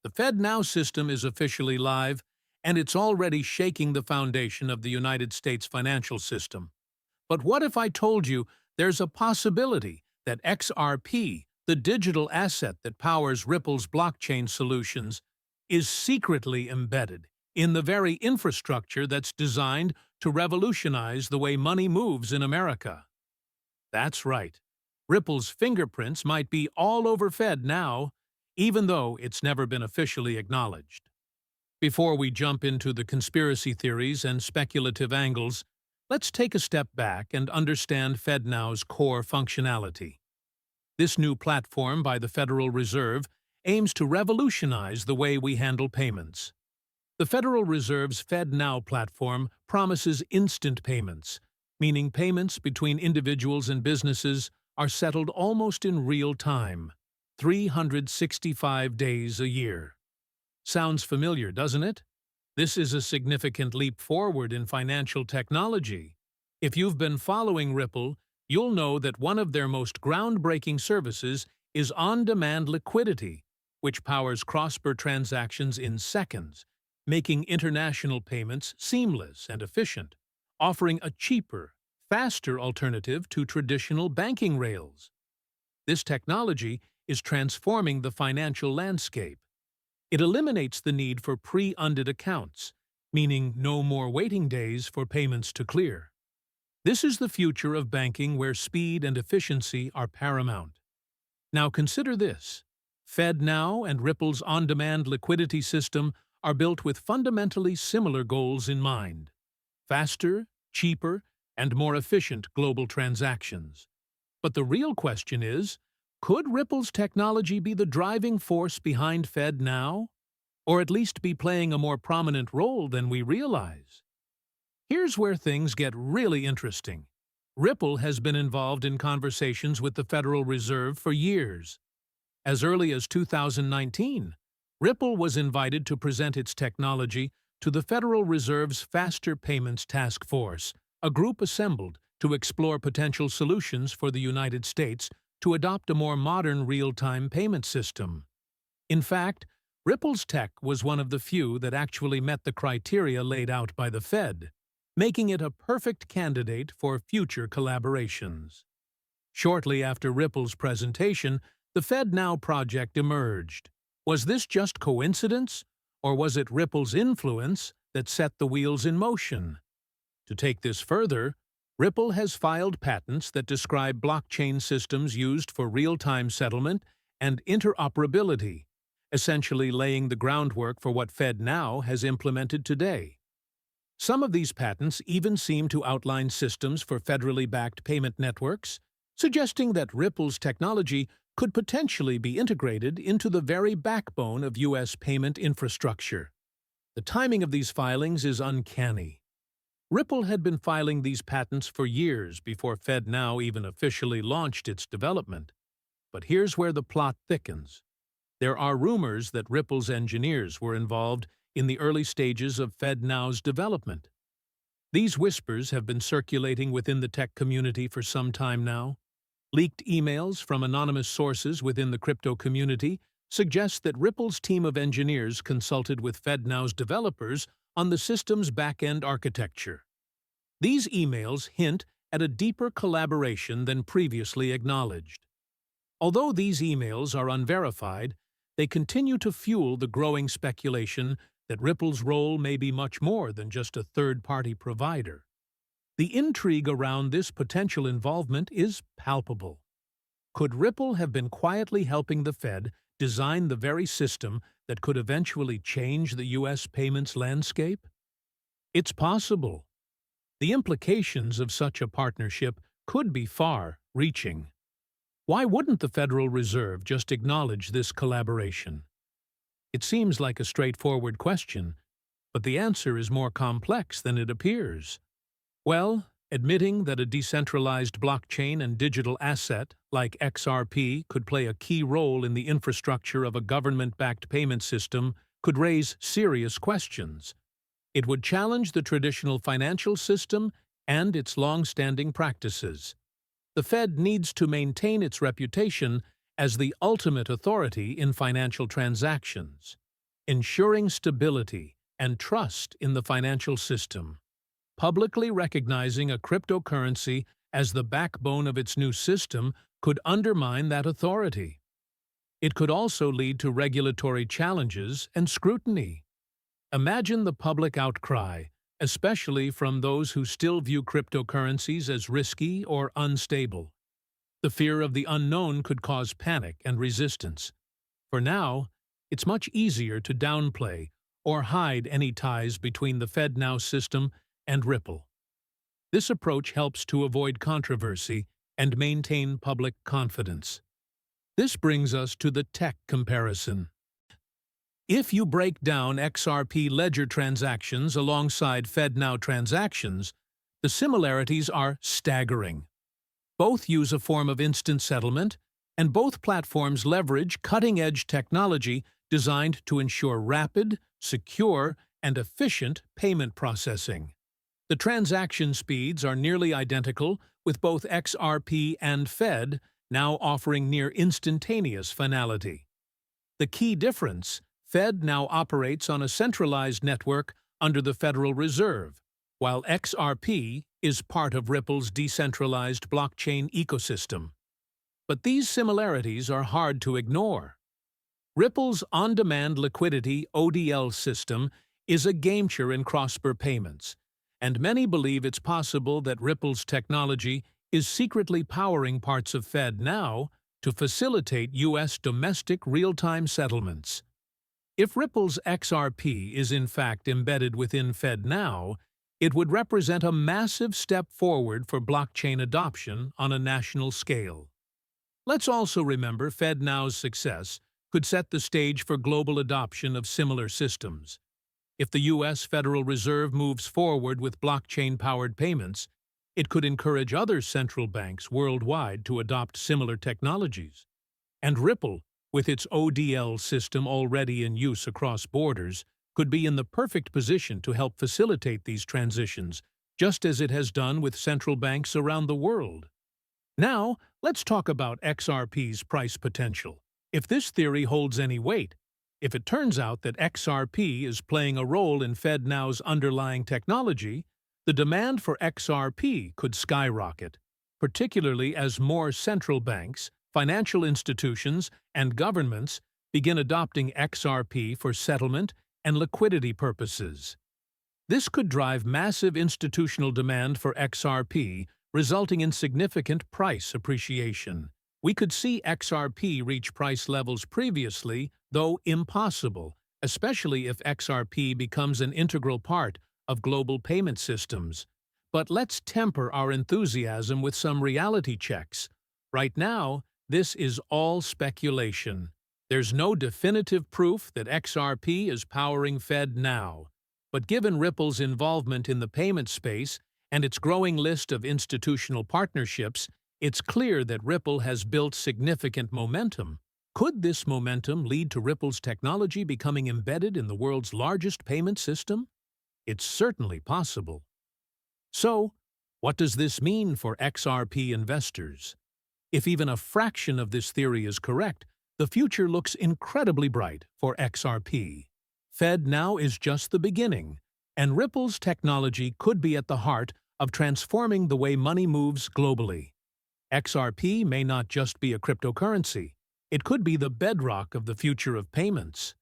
The FedNow system is officially live, and it's already shaking the foundation of the United States financial system. But what if I told you there's a possibility that XRP, the digital asset that powers Ripple's blockchain solutions, is secretly embedded in the very infrastructure that's designed to revolutionize the way money moves in America? That's right. Ripple's fingerprints might be all over FedNow, even though it's never been officially acknowledged. Before we jump into the conspiracy theories and speculative angles, let's take a step back and understand FedNow's core functionality. This new platform by the Federal Reserve aims to revolutionize the way we handle payments. The Federal Reserve's FedNow platform promises instant payments, meaning payments between individuals and businesses are settled almost in real time, 365 days a year. Sounds familiar, doesn't it? This is a significant leap forward in financial technology. If you've been following Ripple, you'll know that one of their most groundbreaking services is on-demand liquidity, which powers cross-border transactions in seconds, making international payments seamless and efficient, offering a cheaper, faster alternative to traditional banking rails. This technology is transforming the financial landscape. It eliminates the need for pre-funded accounts, meaning no more waiting days for payments to clear. This is the future of banking where speed and efficiency are paramount. Now consider this. FedNow and Ripple's on-demand liquidity system are built with fundamentally similar goals in mind: faster, cheaper, and more efficient global transactions. But the real question is, could Ripple's technology be the driving force behind FedNow? Or at least be playing a more prominent role than we realize? Here's where things get really interesting. Ripple has been involved in conversations with the Federal Reserve for years. As early as 2019, Ripple was invited to present its technology to the Federal Reserve's Faster Payments Task Force, a group assembled to explore potential solutions for the United States to adopt a more modern real-time payment system. In fact, Ripple's tech was one of the few that actually met the criteria laid out by the Fed, making it a perfect candidate for future collaborations. Shortly after Ripple's presentation, the FedNow project emerged. Was this just coincidence, or was it Ripple's influence that set the wheels in motion? To take this further, Ripple has filed patents that describe blockchain systems used for real-time settlement and interoperability, essentially laying the groundwork for what FedNow has implemented today. Some of these patents even seem to outline systems for federally backed payment networks, suggesting that Ripple's technology could potentially be integrated into the very backbone of U.S. payment infrastructure. The timing of these filings is uncanny. Ripple had been filing these patents for years before FedNow even officially launched its development. But here's where the plot thickens. There are rumors that Ripple's engineers were involved in the early stages of FedNow's development. These whispers have been circulating within the tech community for some time now. Leaked emails from anonymous sources within the crypto community suggest that Ripple's team of engineers consulted with FedNow's developers on the system's back-end architecture. These emails hint at a deeper collaboration than previously acknowledged. Although these emails are unverified, they continue to fuel the growing speculation that Ripple's role may be much more than just a third-party provider. The intrigue around this potential involvement is palpable. Could Ripple have been quietly helping the Fed design the very system that could eventually change the U.S. payments landscape? It's possible. The implications of such a partnership could be far-reaching. Why wouldn't the Federal Reserve just acknowledge this collaboration? It seems like a straightforward question, but the answer is more complex than it appears. Well, admitting that a decentralized blockchain and digital asset like XRP could play a key role in the infrastructure of a government-backed payment system could raise serious questions. It would challenge the traditional financial system and its long-standing practices. The Fed needs to maintain its reputation as the ultimate authority in financial transactions. ensuring stability and trust in the financial system. Publicly recognizing a cryptocurrency as the backbone of its new system could undermine that authority. It could also lead to regulatory challenges and scrutiny. Imagine the public outcry, especially from those who still view cryptocurrencies as risky or unstable. The fear of the unknown could cause panic and resistance. For now, it's much easier to downplay or hide any ties between the FedNow system and Ripple. This approach helps to avoid controversy and maintain public confidence. This brings us to the tech comparison. If you break down XRP ledger transactions alongside FedNow transactions, the similarities are staggering. Both use a form of instant settlement, and both platforms leverage cutting-edge technology designed to ensure rapid, secure, and efficient payment processing. The transaction speeds are nearly identical, with both XRP and Fed now offering near instantaneous finality. The key difference: Fed now operates on a centralized network under the Federal Reserve, while XRP is part of Ripple's decentralized blockchain ecosystem. But these similarities are hard to ignore. Ripple's on-demand liquidity (ODL) system is a game-changer in cross-border payments, and many believe it's possible that Ripple's technology is secretly powering parts of FedNow to facilitate U.S. domestic real-time settlements. If Ripple's XRP is in fact embedded within FedNow, it would represent a massive step forward for blockchain adoption on a national scale. Let's also remember FedNow's success could set the stage for global adoption of similar systems. If the U.S. Federal Reserve moves forward with blockchain-powered payments, it could encourage other central banks worldwide to adopt similar technologies. And Ripple, with its ODL system already in use across borders, could be in the perfect position to help facilitate these transitions, just as it has done with central banks around the world. Now, let's talk about XRP's price potential. If this theory holds any weight, if it turns out that XRP is playing a role in FedNow's underlying technology, the demand for XRP could skyrocket, particularly as more central banks, financial institutions, and governments begin adopting XRP for settlement and liquidity purposes. This could drive massive institutional demand for XRP, resulting in significant price appreciation. We could see XRP reach price levels previously, though impossible, especially if XRP becomes an integral part of global payment systems. But let's temper our enthusiasm with some reality checks. Right now, this is all speculation. There's no definitive proof that XRP is powering FedNow. But given Ripple's involvement in the payment space and its growing list of institutional partnerships, it's clear that Ripple has built significant momentum. Could this momentum lead to Ripple's technology becoming embedded in the world's largest payment system? It's certainly possible. So, what does this mean for XRP investors? If even a fraction of this theory is correct, the future looks incredibly bright for XRP. FedNow is just the beginning, and Ripple's technology could be at the heart of transforming the way money moves globally. XRP may not just be a cryptocurrency. It could be the bedrock of the future of payments.